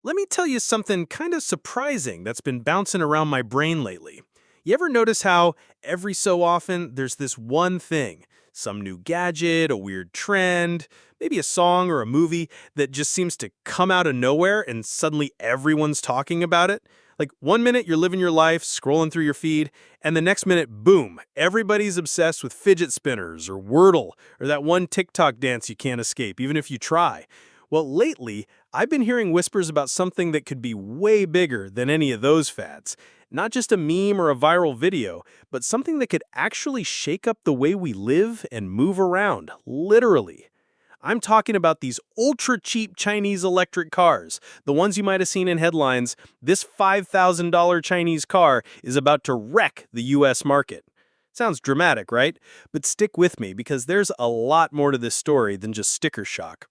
Let me tell you something kind of surprising that's been bouncing around my brain lately. You ever notice how every so often there's this one thing, some new gadget, a weird trend, maybe a song or a movie that just seems to come out of nowhere and suddenly everyone's talking about it? Like one minute you're living your life, scrolling through your feed, and the next minute, boom, everybody's obsessed with fidget spinners or Wordle or that one TikTok dance you can't escape, even if you try. Well, lately, I've been hearing whispers about something that could be way bigger than any of those fads. Not just a meme or a viral video, but something that could actually shake up the way we live and move around, literally. I'm talking about these ultra-cheap Chinese electric cars, the ones you might have seen in headlines. This $5,000 Chinese car is about to wreck the US market. Sounds dramatic, right? But stick with me because there's a lot more to this story than just sticker shock.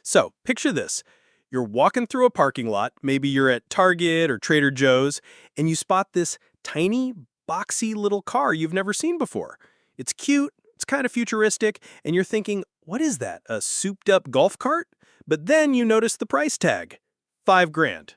So, picture this. You're walking through a parking lot, maybe you're at Target or Trader Joe's, and you spot this tiny, boxy little car you've never seen before. It's cute, it's kind of futuristic, and you're thinking, what is that, a souped-up golf cart? But then you notice the price tag. 5 grand.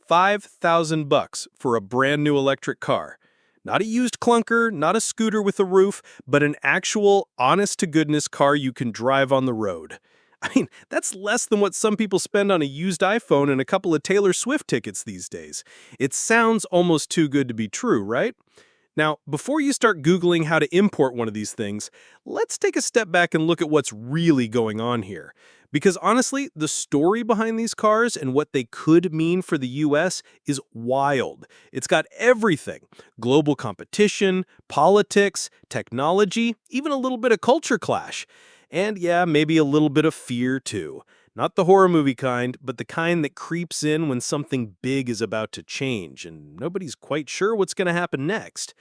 5,000 bucks for a brand new electric car. Not a used clunker, not a scooter with a roof, but an actual, honest-to-goodness car you can drive on the road. I mean, that's less than what some people spend on a used iPhone and a couple of Taylor Swift tickets these days. It sounds almost too good to be true, right? Now, before you start Googling how to import one of these things, let's take a step back and look at what's really going on here. Because honestly, the story behind these cars and what they could mean for the US is wild. It's got everything: global competition, politics, technology, even a little bit of culture clash. And yeah, maybe a little bit of fear too. Not the horror movie kind, but the kind that creeps in when something big is about to change and nobody's quite sure what's going to happen next.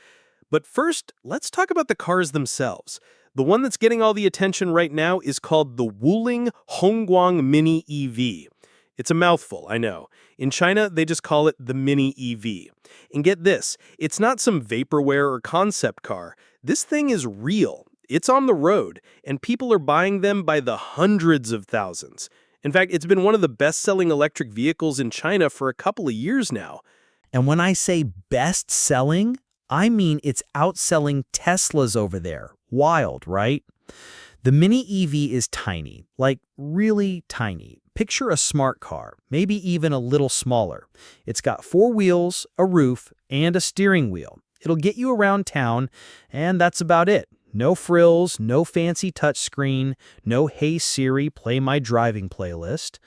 But first, let's talk about the cars themselves. The one that's getting all the attention right now is called the Wuling Hongguang Mini EV. It's a mouthful, I know. In China, they just call it the Mini EV. And get this, it's not some vaporware or concept car. This thing is real. It's on the road, and people are buying them by the hundreds of thousands. In fact, it's been one of the best-selling electric vehicles in China for a couple of years now. And when I say best selling, I mean it's outselling Teslas over there. Wild, right? The Mini EV is tiny, like really tiny. Picture a smart car, maybe even a little smaller. It's got 4 wheels, a roof, and a steering wheel. It'll get you around town, and that's about it. No frills, no fancy touchscreen, no "Hey Siri, play my driving playlist."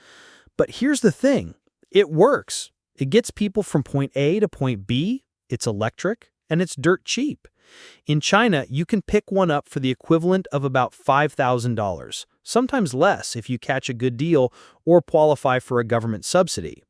But here's the thing. It works. It gets people from point A to point B, it's electric, and it's dirt cheap. In China, you can pick one up for the equivalent of about $5,000, sometimes less if you catch a good deal or qualify for a government subsidy.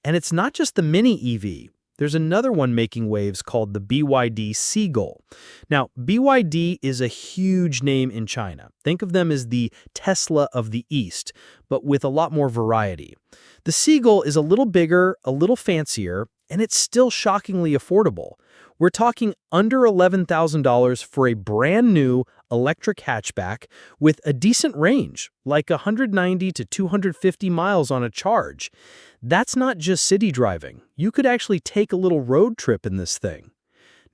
And it's not just the Mini EV. There's another one making waves called the BYD Seagull. Now, BYD is a huge name in China. Think of them as the Tesla of the East, but with a lot more variety. The Seagull is a little bigger, a little fancier, and it's still shockingly affordable. We're talking under $11,000 for a brand new electric hatchback with a decent range, like 190 to 250 miles on a charge. That's not just city driving. You could actually take a little road trip in this thing.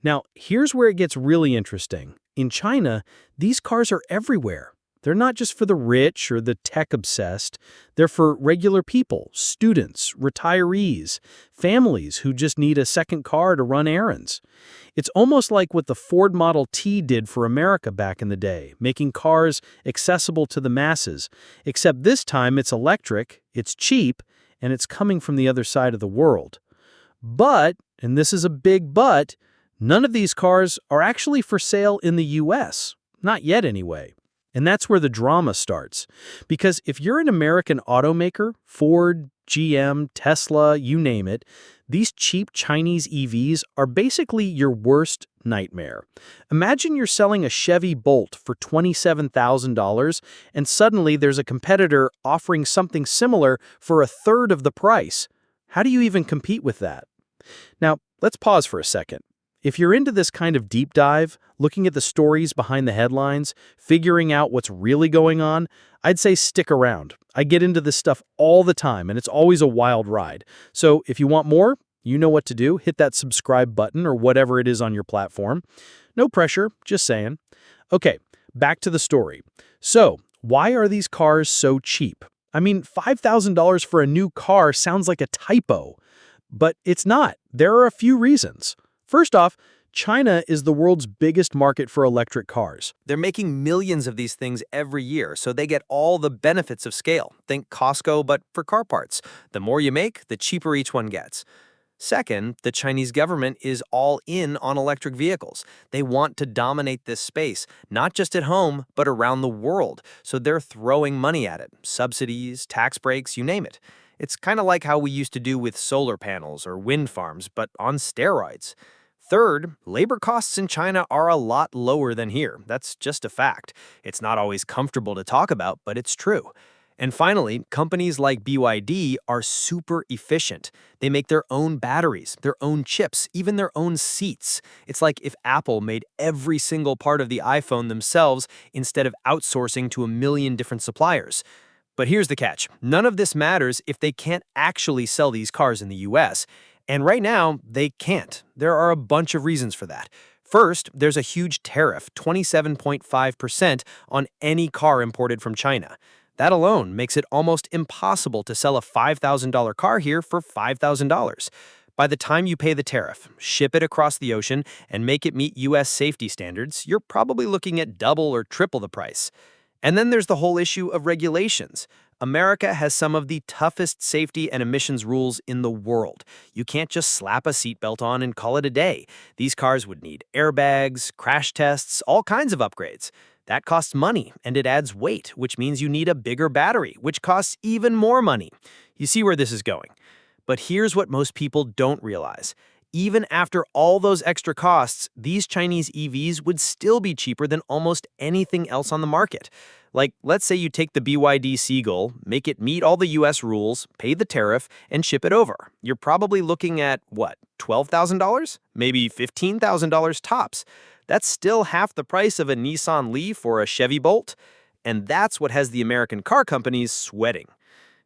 Now, here's where it gets really interesting. In China, these cars are everywhere. They're not just for the rich or the tech-obsessed. They're for regular people, students, retirees, families who just need a second car to run errands. It's almost like what the Ford Model T did for America back in the day, making cars accessible to the masses. Except this time it's electric, it's cheap, and it's coming from the other side of the world. But, and this is a big but, none of these cars are actually for sale in the US. Not yet anyway. And that's where the drama starts. Because if you're an American automaker, Ford, GM, Tesla, you name it, these cheap Chinese EVs are basically your worst nightmare. Imagine you're selling a Chevy Bolt for $27,000 and suddenly there's a competitor offering something similar for a third of the price. How do you even compete with that? Now, let's pause for a second. If you're into this kind of deep dive, looking at the stories behind the headlines, figuring out what's really going on, I'd say stick around. I get into this stuff all the time, and it's always a wild ride. So if you want more, you know what to do. Hit that subscribe button or whatever it is on your platform. No pressure, just saying. Okay, back to the story. So, why are these cars so cheap? I mean, $5,000 for a new car sounds like a typo, but it's not. There are a few reasons. First off, China is the world's biggest market for electric cars. They're making millions of these things every year, so they get all the benefits of scale. Think Costco, but for car parts. The more you make, the cheaper each one gets. Second, the Chinese government is all in on electric vehicles. They want to dominate this space, not just at home, but around the world. So they're throwing money at it. Subsidies, tax breaks, you name it. It's kind of like how we used to do with solar panels or wind farms, but on steroids. Third, labor costs in China are a lot lower than here. That's just a fact. It's not always comfortable to talk about, but it's true. And finally, companies like BYD are super efficient. They make their own batteries, their own chips, even their own seats. It's like if Apple made every single part of the iPhone themselves instead of outsourcing to a million different suppliers. But here's the catch. None of this matters if they can't actually sell these cars in the US. And right now, they can't. There are a bunch of reasons for that. First, there's a huge tariff, 27.5% on any car imported from China. That alone makes it almost impossible to sell a $5,000 car here for $5,000. By the time you pay the tariff, ship it across the ocean, and make it meet US safety standards, you're probably looking at double or triple the price. And then there's the whole issue of regulations. America has some of the toughest safety and emissions rules in the world. You can't just slap a seatbelt on and call it a day. These cars would need airbags, crash tests, all kinds of upgrades. That costs money, and it adds weight, which means you need a bigger battery, which costs even more money. You see where this is going. But here's what most people don't realize. Even after all those extra costs, these Chinese EVs would still be cheaper than almost anything else on the market. Like, let's say you take the BYD Seagull, make it meet all the US rules, pay the tariff, and ship it over. You're probably looking at, what, $12,000? Maybe $15,000 tops. That's still half the price of a Nissan Leaf or a Chevy Bolt. And that's what has the American car companies sweating.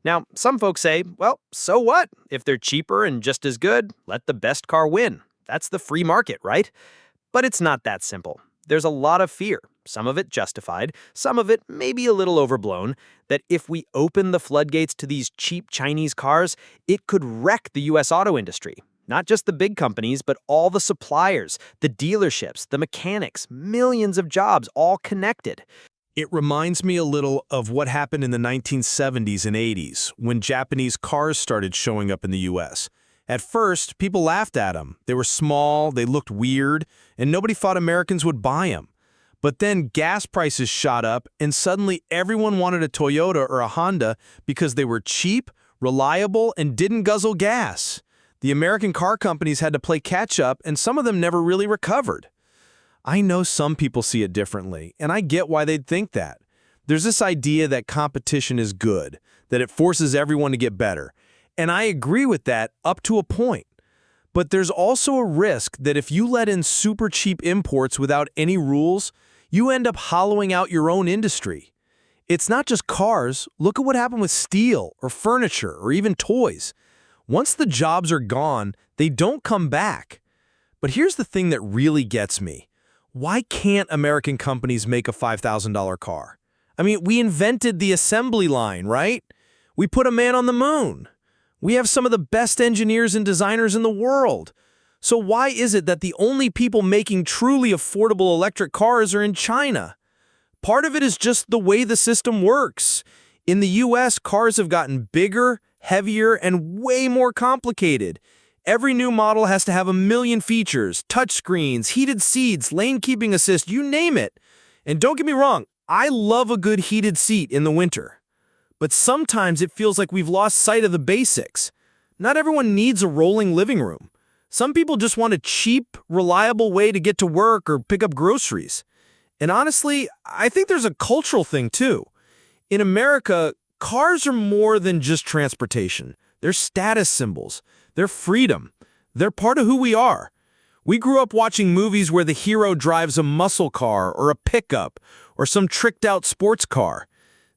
Now, some folks say, well, so what? If they're cheaper and just as good, let the best car win. That's the free market, right? But it's not that simple. There's a lot of fear, some of it justified, some of it maybe a little overblown, that if we open the floodgates to these cheap Chinese cars, it could wreck the US auto industry. Not just the big companies, but all the suppliers, the dealerships, the mechanics, millions of jobs all connected. It reminds me a little of what happened in the 1970s and 80s when Japanese cars started showing up in the US. At first, people laughed at them. They were small, they looked weird, and nobody thought Americans would buy them. But then gas prices shot up, and suddenly everyone wanted a Toyota or a Honda because they were cheap, reliable, and didn't guzzle gas. The American car companies had to play catch-up, and some of them never really recovered. I know some people see it differently, and I get why they'd think that. There's this idea that competition is good, that it forces everyone to get better. And I agree with that up to a point. But there's also a risk that if you let in super cheap imports without any rules, you end up hollowing out your own industry. It's not just cars. Look at what happened with steel or furniture or even toys. Once the jobs are gone, they don't come back. But here's the thing that really gets me. Why can't American companies make a $5,000 car? I mean, we invented the assembly line, right? We put a man on the moon. We have some of the best engineers and designers in the world. So why is it that the only people making truly affordable electric cars are in China? Part of it is just the way the system works. In the US, cars have gotten bigger, heavier, and way more complicated. Every new model has to have a million features, touchscreens, heated seats, lane keeping assist, you name it. And don't get me wrong, I love a good heated seat in the winter. But sometimes it feels like we've lost sight of the basics. Not everyone needs a rolling living room. Some people just want a cheap, reliable way to get to work or pick up groceries. And honestly, I think there's a cultural thing too. In America, cars are more than just transportation. They're status symbols. They're freedom. They're part of who we are. We grew up watching movies where the hero drives a muscle car or a pickup or some tricked-out sports car.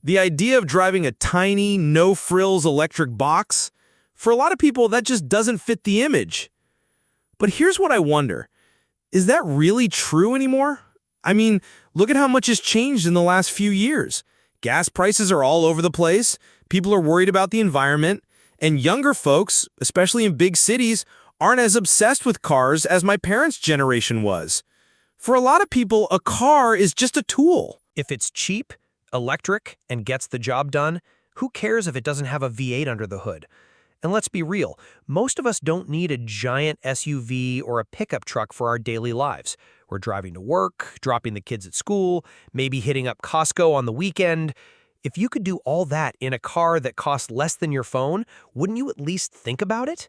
The idea of driving a tiny, no-frills electric box, for a lot of people, that just doesn't fit the image. But here's what I wonder. Is that really true anymore? I mean, look at how much has changed in the last few years. Gas prices are all over the place, people are worried about the environment, and younger folks, especially in big cities, aren't as obsessed with cars as my parents' generation was. For a lot of people, a car is just a tool. If it's cheap, electric, and gets the job done, who cares if it doesn't have a V8 under the hood? And let's be real, most of us don't need a giant SUV or a pickup truck for our daily lives. We're driving to work, dropping the kids at school, maybe hitting up Costco on the weekend. If you could do all that in a car that costs less than your phone, wouldn't you at least think about it?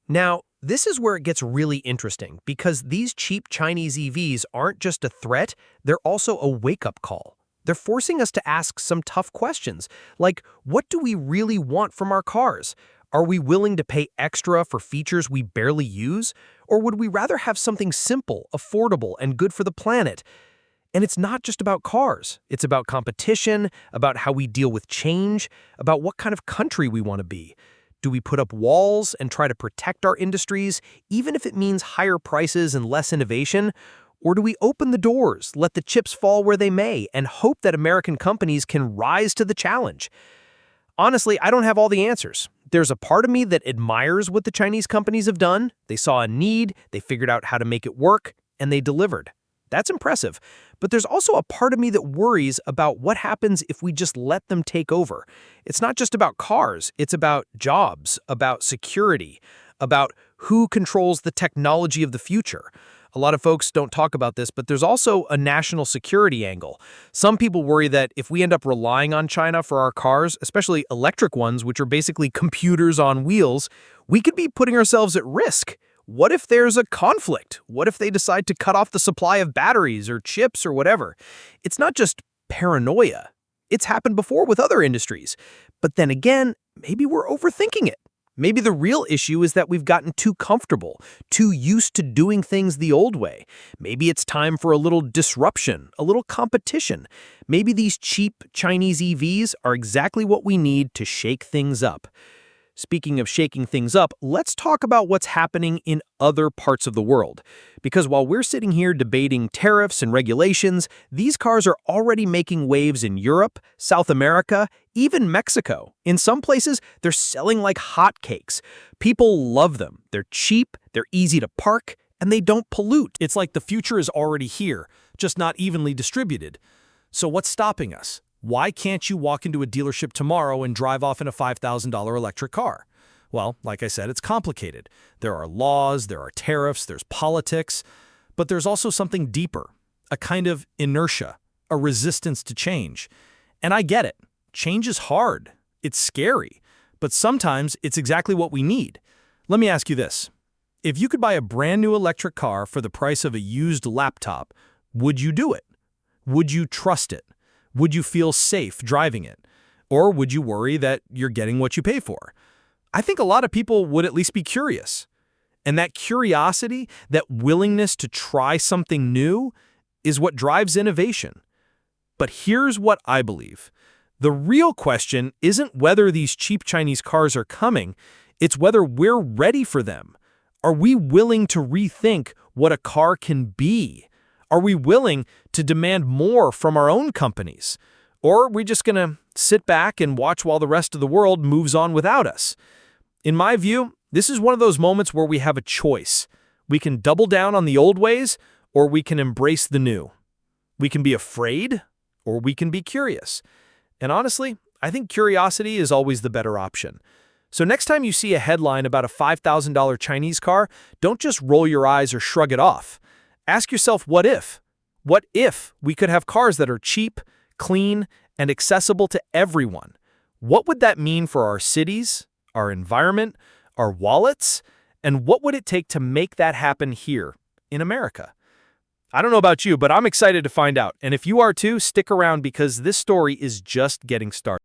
Now, this is where it gets really interesting, because these cheap Chinese EVs aren't just a threat, they're also a wake-up call. They're forcing us to ask some tough questions, like, what do we really want from our cars? Are we willing to pay extra for features we barely use? Or would we rather have something simple, affordable, and good for the planet? And it's not just about cars. It's about competition, about how we deal with change, about what kind of country we want to be. Do we put up walls and try to protect our industries, even if it means higher prices and less innovation? Or do we open the doors, let the chips fall where they may, and hope that American companies can rise to the challenge? Honestly, I don't have all the answers. There's a part of me that admires what the Chinese companies have done. They saw a need, they figured out how to make it work, and they delivered. That's impressive. But there's also a part of me that worries about what happens if we just let them take over. It's not just about cars, it's about jobs, about security, about who controls the technology of the future. A lot of folks don't talk about this, but there's also a national security angle. Some people worry that if we end up relying on China for our cars, especially electric ones, which are basically computers on wheels, we could be putting ourselves at risk. What if there's a conflict? What if they decide to cut off the supply of batteries or chips or whatever? It's not just paranoia. It's happened before with other industries. But then again, maybe we're overthinking it. Maybe the real issue is that we've gotten too comfortable, too used to doing things the old way. Maybe it's time for a little disruption, a little competition. Maybe these cheap Chinese EVs are exactly what we need to shake things up. Speaking of shaking things up, let's talk about what's happening in other parts of the world. Because while we're sitting here debating tariffs and regulations, these cars are already making waves in Europe, South America, even Mexico. In some places, they're selling like hotcakes. People love them. They're cheap, they're easy to park, and they don't pollute. It's like the future is already here, just not evenly distributed. So what's stopping us? Why can't you walk into a dealership tomorrow and drive off in a $5,000 electric car? Well, like I said, it's complicated. There are laws, there are tariffs, there's politics, but there's also something deeper, a kind of inertia, a resistance to change. And I get it. Change is hard. It's scary. But sometimes it's exactly what we need. Let me ask you this. If you could buy a brand new electric car for the price of a used laptop, would you do it? Would you trust it? Would you feel safe driving it? Or would you worry that you're getting what you pay for? I think a lot of people would at least be curious. And that curiosity, that willingness to try something new, is what drives innovation. But here's what I believe. The real question isn't whether these cheap Chinese cars are coming, it's whether we're ready for them. Are we willing to rethink what a car can be? Are we willing to demand more from our own companies? Or are we just going to sit back and watch while the rest of the world moves on without us? In my view, this is one of those moments where we have a choice. We can double down on the old ways, or we can embrace the new. We can be afraid, or we can be curious. And honestly, I think curiosity is always the better option. So next time you see a headline about a $5,000 Chinese car, don't just roll your eyes or shrug it off. Ask yourself, what if? What if we could have cars that are cheap, clean, and accessible to everyone? What would that mean for our cities, our environment, our wallets? And what would it take to make that happen here in America? I don't know about you, but I'm excited to find out. And if you are too, stick around because this story is just getting started.